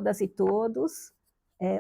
todas e todos.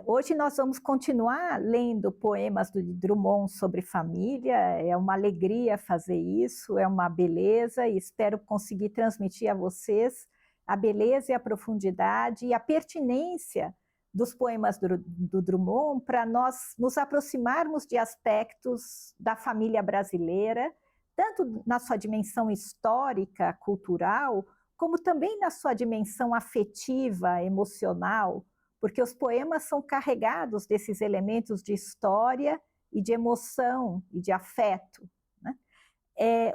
Hoje nós vamos continuar lendo poemas do Drummond sobre família. É uma alegria fazer isso, é uma beleza, e espero conseguir transmitir a vocês a beleza e a profundidade e a pertinência dos poemas do Drummond para nós nos aproximarmos de aspectos da família brasileira, tanto na sua dimensão histórica, cultural, como também na sua dimensão afetiva, emocional, porque os poemas são carregados desses elementos de história e de emoção e de afeto, né?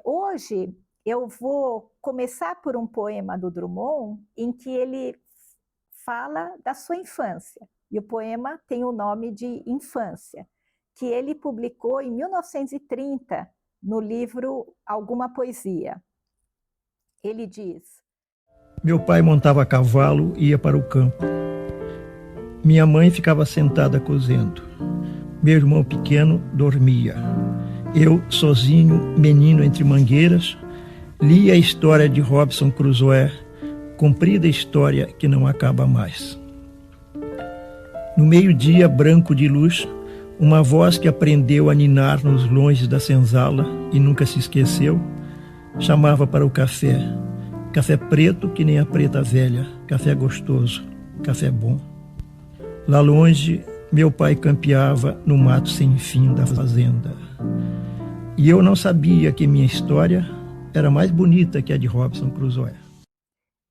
Hoje eu vou começar por um poema do Drummond em que ele fala da sua infância, e o poema tem o nome de Infância, que ele publicou em 1930 no livro Alguma Poesia. Ele diz: Meu pai montava a cavalo e ia para o campo. Minha mãe ficava sentada cozendo. Meu irmão pequeno dormia. Eu, sozinho, menino entre mangueiras, lia a história de Robinson Crusoe, comprida história que não acaba mais. No meio-dia branco de luz, uma voz que aprendeu a ninar nos longes da senzala e nunca se esqueceu, chamava para o café. Café preto que nem a preta velha, café gostoso, café bom. Lá longe, meu pai campeava no mato sem fim da fazenda. E eu não sabia que minha história era mais bonita que a de Robinson Crusoe.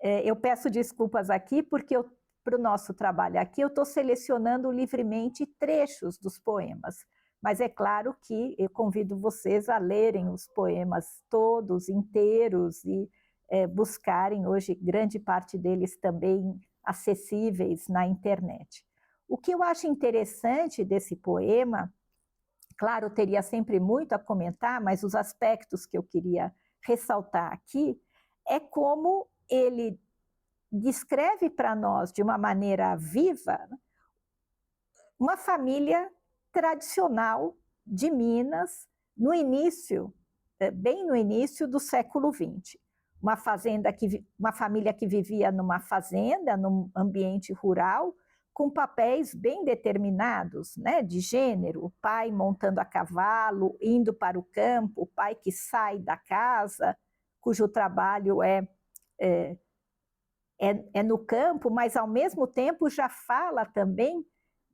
Eu peço desculpas aqui, porque para o nosso trabalho aqui eu estou selecionando livremente trechos dos poemas, mas é claro que eu convido vocês a lerem os poemas todos, inteiros, e buscarem hoje grande parte deles também acessíveis na internet. O que eu acho interessante desse poema, claro, teria sempre muito a comentar, mas os aspectos que eu queria ressaltar aqui é como ele descreve para nós de uma maneira viva uma família tradicional de Minas no início, bem no início do século XX. Uma família que vivia numa fazenda, num ambiente rural, com papéis bem determinados, né, de gênero: o pai montando a cavalo, indo para o campo, o pai que sai da casa, cujo trabalho é no campo, mas ao mesmo tempo já fala também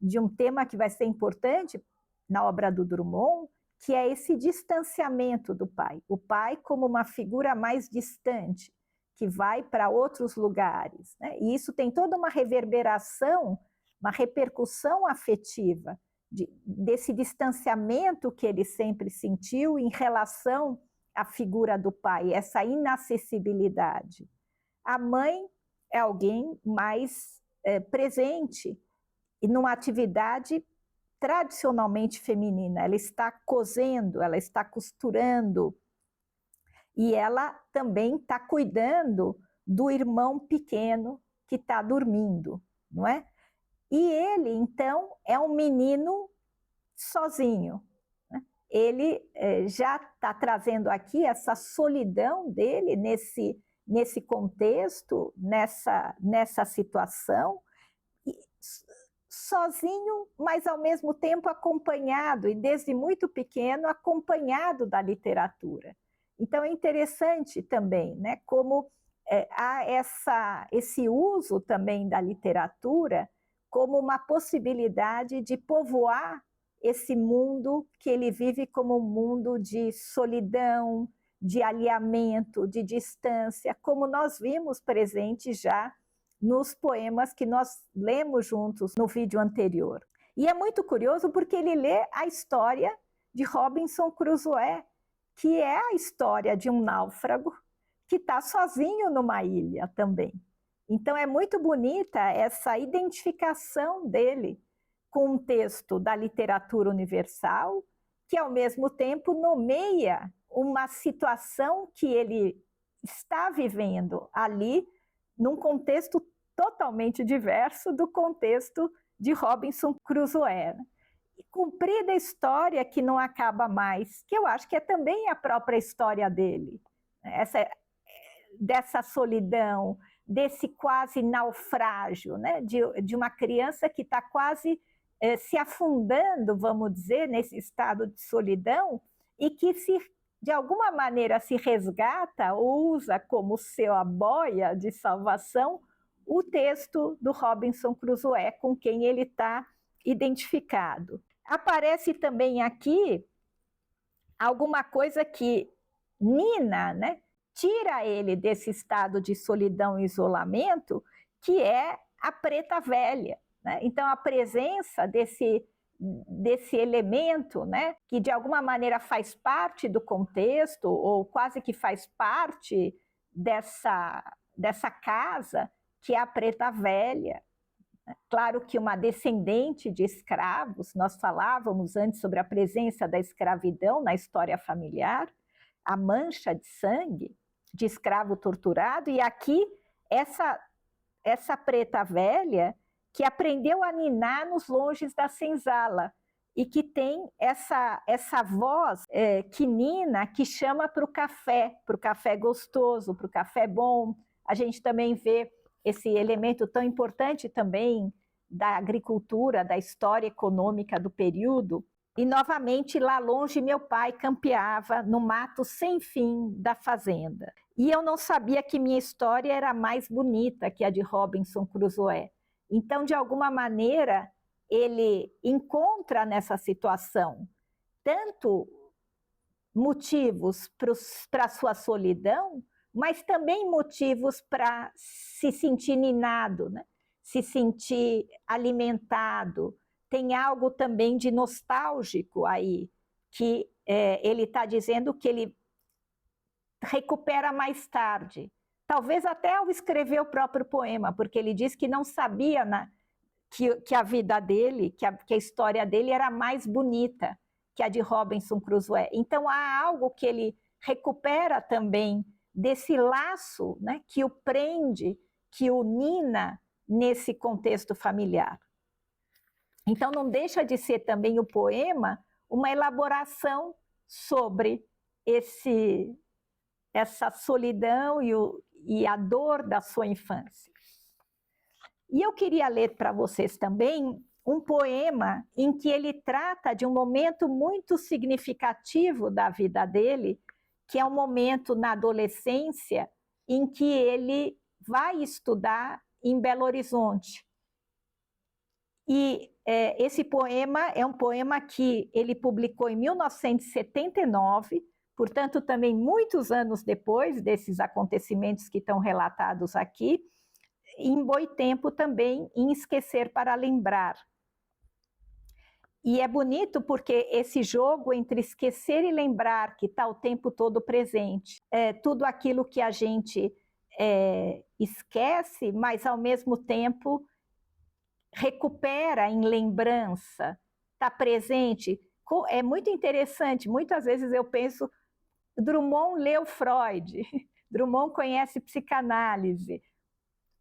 de um tema que vai ser importante na obra do Drummond, que é esse distanciamento do pai. O pai como uma figura mais distante, que vai para outros lugares, né? E isso tem toda uma reverberação, uma repercussão afetiva desse distanciamento que ele sempre sentiu em relação à figura do pai, essa inacessibilidade. A mãe é alguém mais presente e numa atividade tradicionalmente feminina. Ela está cosendo, ela está costurando, e ela também está cuidando do irmão pequeno que está dormindo, não é? E ele, então, é um menino sozinho, né? Ele já está trazendo aqui essa solidão dele nesse contexto, nessa situação, sozinho, mas ao mesmo tempo acompanhado, e desde muito pequeno acompanhado da literatura. Então é interessante também, né, como há esse uso também da literatura como uma possibilidade de povoar esse mundo que ele vive como um mundo de solidão, de alinhamento, de distância, como nós vimos presente já nos poemas que nós lemos juntos no vídeo anterior. E é muito curioso porque ele lê a história de Robinson Crusoe, que é a história de um náufrago que está sozinho numa ilha também. Então é muito bonita essa identificação dele com um texto da literatura universal, que ao mesmo tempo nomeia uma situação que ele está vivendo ali, num contexto totalmente diverso do contexto de Robinson Crusoe. E cumprida a história que não acaba mais, que eu acho que é também a própria história dele, dessa solidão, desse quase naufrágio, né? De uma criança que está quase se afundando, vamos dizer, nesse estado de solidão, e que de alguma maneira se resgata ou usa como sua boia de salvação o texto do Robinson Crusoe, com quem ele está identificado. Aparece também aqui alguma coisa que Nina, né, tira ele desse estado de solidão e isolamento, que é a preta velha, né? Então, a presença desse elemento, né, que de alguma maneira faz parte do contexto, ou quase que faz parte dessa casa, que é a preta velha. Claro que uma descendente de escravos, nós falávamos antes sobre a presença da escravidão na história familiar, a mancha de sangue de escravo torturado, e aqui essa preta velha que aprendeu a ninar nos longes da senzala e que tem essa voz que nina, que chama para o café gostoso, para o café bom. A gente também vê esse elemento tão importante também da agricultura, da história econômica do período. E, novamente, lá longe, meu pai campeava no mato sem fim da fazenda. E eu não sabia que minha história era mais bonita que a de Robinson Crusoe. Então, de alguma maneira, ele encontra nessa situação tanto motivos para a sua solidão, mas também motivos para se sentir ninado, né? Se sentir alimentado. Tem algo também de nostálgico aí, que ele está dizendo que ele recupera mais tarde. Talvez até ao escrever o próprio poema, porque ele diz que não sabia que a vida dele, que a história dele era mais bonita que a de Robinson Crusoe. Então há algo que ele recupera também desse laço, né, que o prende, que o nina nesse contexto familiar. Então não deixa de ser também o poema uma elaboração sobre essa solidão e a dor da sua infância. E eu queria ler para vocês também um poema em que ele trata de um momento muito significativo da vida dele, que é um momento na adolescência em que ele vai estudar em Belo Horizonte. E esse poema é um poema que ele publicou em 1979, portanto, também muitos anos depois desses acontecimentos que estão relatados aqui, em Boitempo também, em Esquecer para Lembrar. E é bonito porque esse jogo entre esquecer e lembrar, que está o tempo todo presente, tudo aquilo que a gente esquece, mas ao mesmo tempo recupera em lembrança, está presente. É muito interessante, muitas vezes eu penso, Drummond leu Freud, Drummond conhece psicanálise,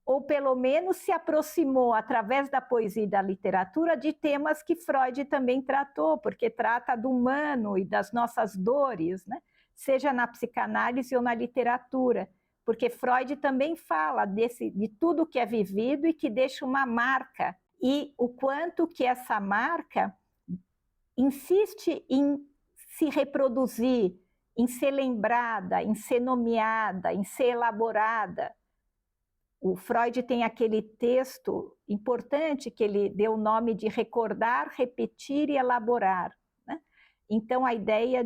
ou pelo menos se aproximou através da poesia e da literatura de temas que Freud também tratou, porque trata do humano e das nossas dores, né? Seja na psicanálise ou na literatura, porque Freud também fala de tudo que é vivido e que deixa uma marca, e o quanto que essa marca insiste em se reproduzir, em ser lembrada, em ser nomeada, em ser elaborada. O Freud tem aquele texto importante que ele deu o nome de recordar, repetir e elaborar, né? Então, a ideia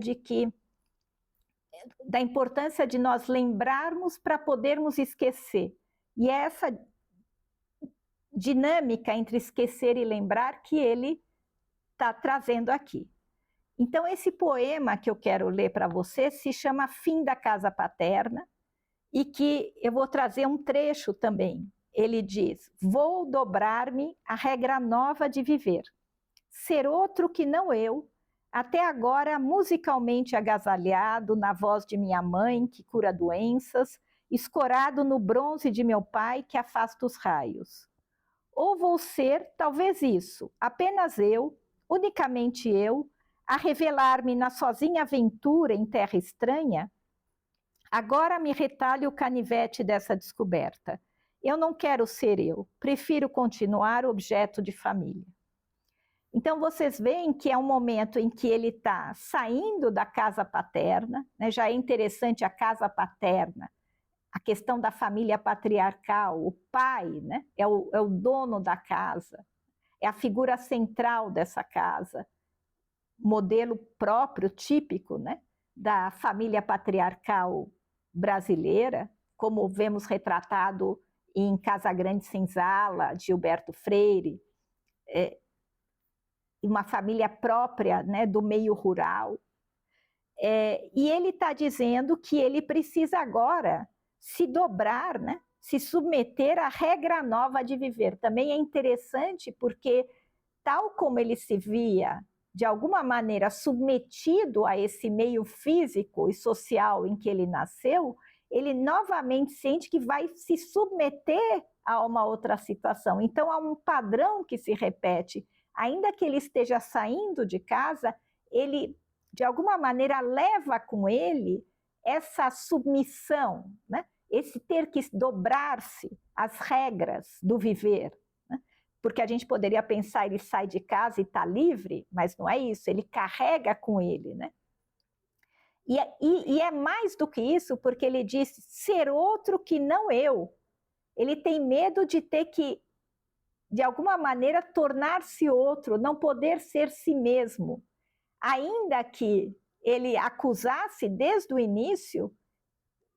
da importância de nós lembrarmos para podermos esquecer. E é essa dinâmica entre esquecer e lembrar que ele está trazendo aqui. Então, esse poema que eu quero ler para você se chama Fim da Casa Paterna, e que eu vou trazer um trecho também. Ele diz: vou dobrar-me à regra nova de viver, ser outro que não eu, até agora musicalmente agasalhado na voz de minha mãe, que cura doenças, escorado no bronze de meu pai, que afasta os raios. Ou vou ser, talvez isso, apenas eu, unicamente eu, a revelar-me na sozinha aventura em terra estranha? Agora me retalho o canivete dessa descoberta. eu não quero ser eu, prefiro continuar objeto de família. Então, vocês veem que é um momento em que ele está saindo da casa paterna, né? Já é interessante a casa paterna, a questão da família patriarcal, o pai, né? é o dono da casa, é a figura central dessa casa, modelo próprio, típico, né? Da família patriarcal brasileira, como vemos retratado em Casa Grande Senzala, de Gilberto Freire, uma família própria, né, do meio rural. E ele está dizendo que ele precisa agora se dobrar, né, se submeter à regra nova de viver. Também é interessante porque, tal como ele se via, de alguma maneira, submetido a esse meio físico e social em que ele nasceu, ele novamente sente que vai se submeter a uma outra situação. Então, há um padrão que se repete. Ainda que ele esteja saindo de casa, ele, de alguma maneira, leva com ele essa submissão, né? Esse ter que dobrar-se às regras do viver. Né? Porque a gente poderia pensar, ele sai de casa e está livre, mas não é isso, ele carrega com ele, né? E é mais do que isso, porque ele diz ser outro que não eu. Ele tem medo de ter que, de alguma maneira, tornar-se outro, não poder ser si mesmo. Ainda que ele acusasse desde o início,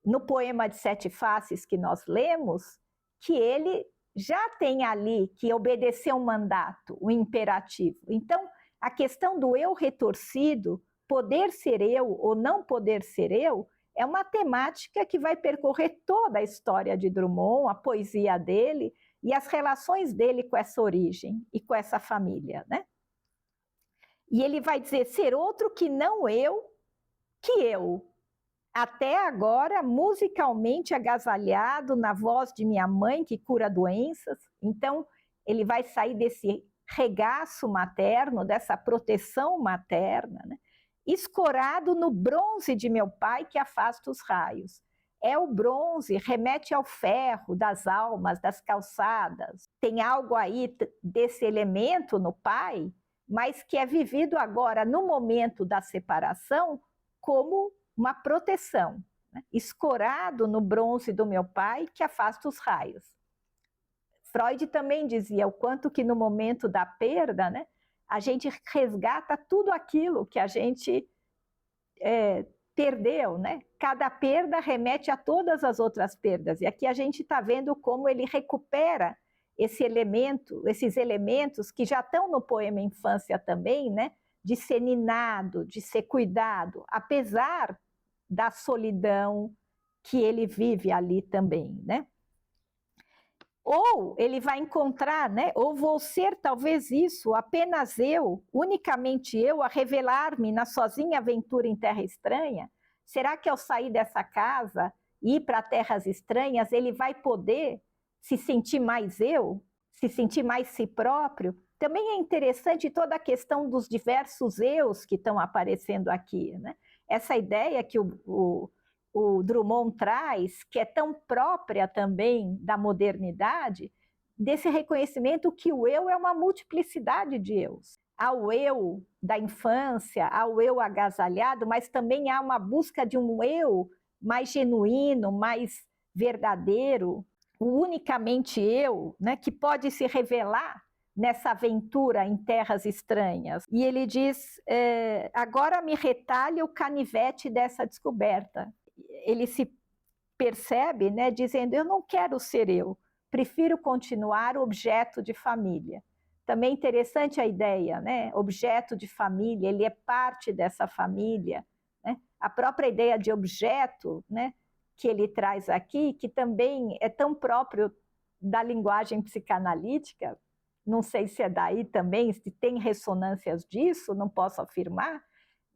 no poema de Sete Faces que nós lemos, que ele já tem ali que obedecer um mandato, um imperativo. Então, a questão do eu retorcido, poder ser eu ou não poder ser eu, é uma temática que vai percorrer toda a história de Drummond, a poesia dele e as relações dele com essa origem e com essa família, né? E ele vai dizer ser outro que não eu, que eu, até agora musicalmente agasalhado na voz de minha mãe que cura doenças. Então, ele vai sair desse regaço materno, dessa proteção materna, né? Escorado no bronze de meu pai que afasta os raios. É o bronze, remete ao ferro das almas, das calçadas. Tem algo aí desse elemento no pai, mas que é vivido agora, no momento da separação, como uma proteção. Né? Escorado no bronze do meu pai que afasta os raios. Freud também dizia o quanto que no momento da perda, né, a gente resgata tudo aquilo que a gente perdeu, né? Cada perda remete a todas as outras perdas. E aqui a gente está vendo como ele recupera esse elemento, esses elementos que já estão no poema Infância também, né? De ser ninado, de ser cuidado, apesar da solidão que ele vive ali também, né? Ou ele vai encontrar, né? Ou vou ser talvez isso, apenas eu, unicamente eu, a revelar-me na sozinha aventura em terra estranha? Será que ao sair dessa casa e ir para terras estranhas, ele vai poder se sentir mais eu? Se sentir mais si próprio? Também é interessante toda a questão dos diversos eus que estão aparecendo aqui, né? Essa ideia que o Drummond traz, que é tão própria também da modernidade, desse reconhecimento que o eu é uma multiplicidade de eus. Há o eu da infância, há o eu agasalhado, mas também há uma busca de um eu mais genuíno, mais verdadeiro, o unicamente eu, né, que pode se revelar nessa aventura em terras estranhas. E ele diz, agora me retalha o canivete dessa descoberta. Ele se percebe, né, dizendo, eu não quero ser eu, prefiro continuar objeto de família. Também interessante a ideia, né, objeto de família, ele é parte dessa família, né? A própria ideia de objeto, né, que ele traz aqui, que também é tão próprio da linguagem psicanalítica, não sei se é daí também, se tem ressonâncias disso, não posso afirmar,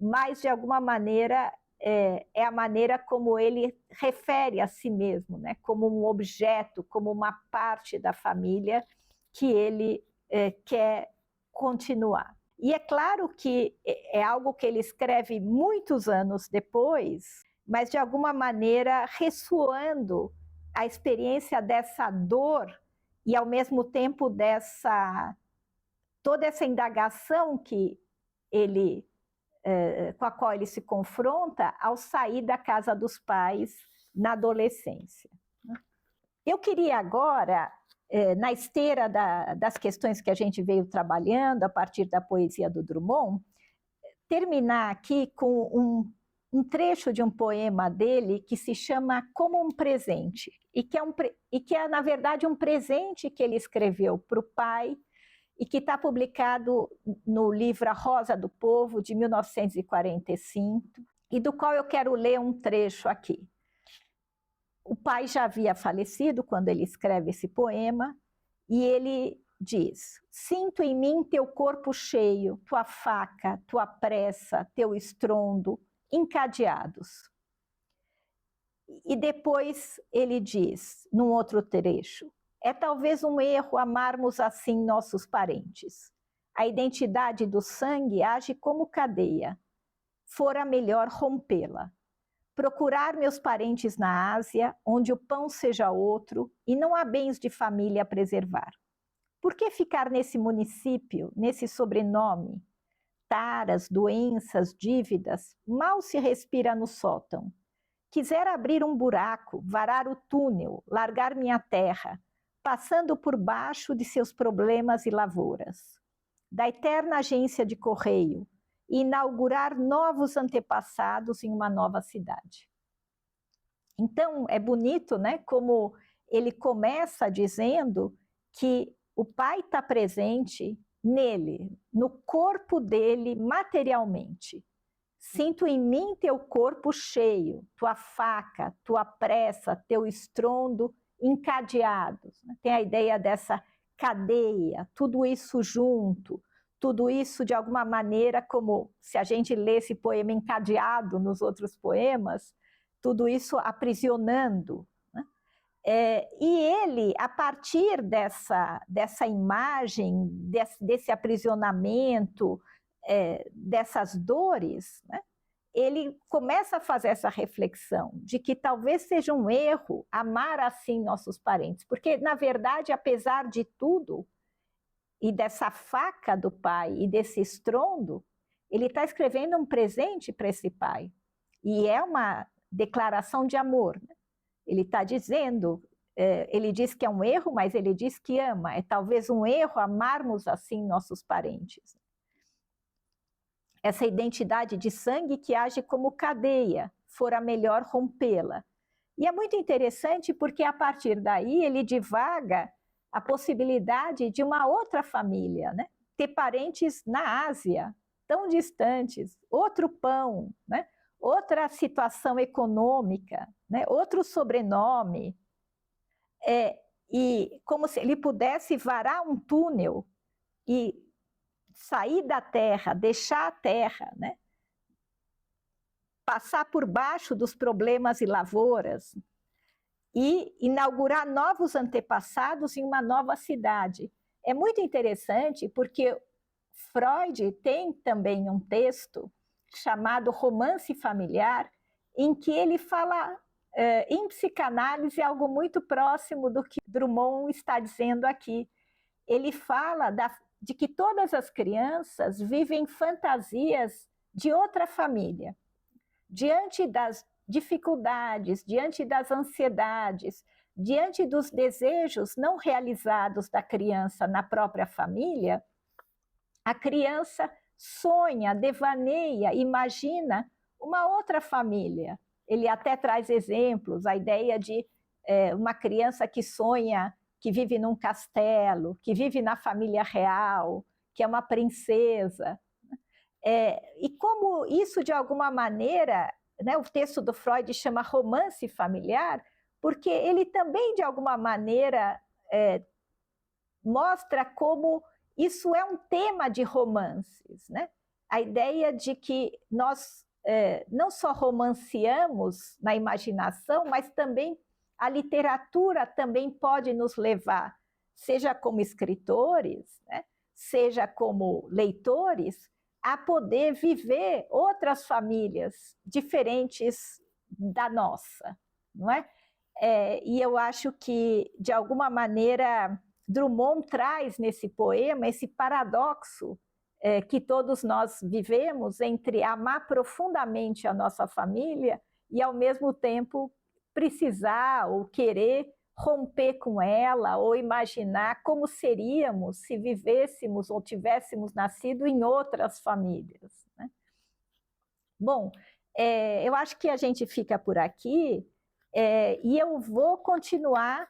mas de alguma maneira é a maneira como ele refere a si mesmo, né? Como um objeto, como uma parte da família que ele quer continuar. E é claro que é algo que ele escreve muitos anos depois, mas de alguma maneira ressoando a experiência dessa dor e, ao mesmo tempo, toda essa indagação com a qual ele se confronta ao sair da casa dos pais na adolescência. Eu queria agora, na esteira das questões que a gente veio trabalhando a partir da poesia do Drummond, terminar aqui com um trecho de um poema dele que se chama Como um Presente, e que é, na verdade, um presente que ele escreveu para o pai e que está publicado no livro A Rosa do Povo, de 1945, e do qual eu quero ler um trecho aqui. O pai já havia falecido quando ele escreve esse poema, e ele diz: sinto em mim teu corpo cheio, tua faca, tua pressa, teu estrondo, encadeados. E depois ele diz, num outro trecho: é talvez um erro amarmos assim nossos parentes. A identidade do sangue age como cadeia. Fora melhor rompê-la. Procurar meus parentes na Ásia, onde o pão seja outro e não há bens de família a preservar. Por que ficar nesse município, nesse sobrenome? Taras, doenças, dívidas, mal se respira no sótão. Quisera abrir um buraco, varar o túnel, largar minha terra, passando por baixo de seus problemas e lavouras. Da eterna agência de correio, e inaugurar novos antepassados em uma nova cidade. Então, é bonito, né, como ele começa dizendo que o pai está presente nele, no corpo dele, materialmente. Sinto em mim teu corpo cheio, tua faca, tua pressa, teu estrondo encadeados. Tem a ideia dessa cadeia, tudo isso junto, tudo isso de alguma maneira, como se a gente lê esse poema encadeado nos outros poemas, tudo isso aprisionando. Né? E ele, a partir dessa imagem, desse aprisionamento, dessas dores, né? Ele começa a fazer essa reflexão de que talvez seja um erro amar assim nossos parentes, porque, na verdade, apesar de tudo, e dessa faca do pai e desse estrondo, ele está escrevendo um presente para esse pai. E é uma declaração de amor. Né? Ele está dizendo, ele diz que é um erro, mas ele diz que ama. É talvez um erro amarmos assim nossos parentes. Essa identidade de sangue que age como cadeia, fora melhor rompê-la. E é muito interessante porque, a partir daí, ele divaga a possibilidade de uma outra família, né? Ter parentes na Ásia, tão distantes, outro pão, né? Outra situação econômica, né? Outro sobrenome, e como se ele pudesse varar um túnel e sair da terra, deixar a terra, né? Passar por baixo dos problemas e lavouras, e inaugurar novos antepassados em uma nova cidade. É muito interessante porque Freud tem também um texto chamado Romance Familiar, em que ele fala em psicanálise algo muito próximo do que Drummond está dizendo aqui. Ele fala de que todas as crianças vivem fantasias de outra família. Diante das dificuldades, diante das ansiedades, diante dos desejos não realizados da criança na própria família, a criança sonha, devaneia, imagina uma outra família. Ele até traz exemplos, a ideia de uma criança que sonha que vive num castelo, que vive na família real, que é uma princesa. E como isso, de alguma maneira, né, o texto do Freud chama romance familiar, porque ele também, de alguma maneira, mostra como isso é um tema de romances. Né? A ideia de que nós não só romanceamos na imaginação, mas também a literatura também pode nos levar, seja como escritores, né, seja como leitores, a poder viver outras famílias diferentes da nossa, não é? E eu acho que, de alguma maneira, Drummond traz nesse poema esse paradoxo que todos nós vivemos entre amar profundamente a nossa família e, ao mesmo tempo, precisar ou querer romper com ela ou imaginar como seríamos se vivêssemos ou tivéssemos nascido em outras famílias, né? Bom, eu acho que a gente fica por aqui e eu vou continuar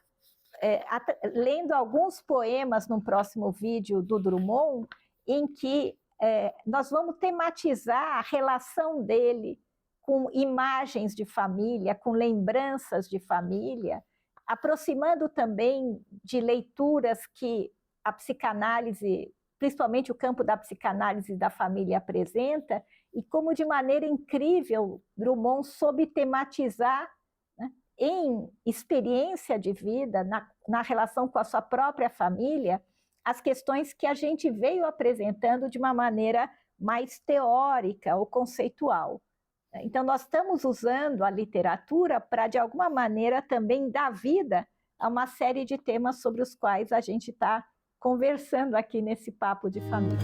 lendo alguns poemas no próximo vídeo do Drummond, em que nós vamos tematizar a relação dele com imagens de família, com lembranças de família, aproximando também de leituras que a psicanálise, principalmente o campo da psicanálise da família, apresenta, e como de maneira incrível Drummond soube tematizar, né, em experiência de vida, na relação com a sua própria família, as questões que a gente veio apresentando de uma maneira mais teórica ou conceitual. Então, nós estamos usando a literatura para, de alguma maneira, também dar vida a uma série de temas sobre os quais a gente está conversando aqui nesse Papo de Família.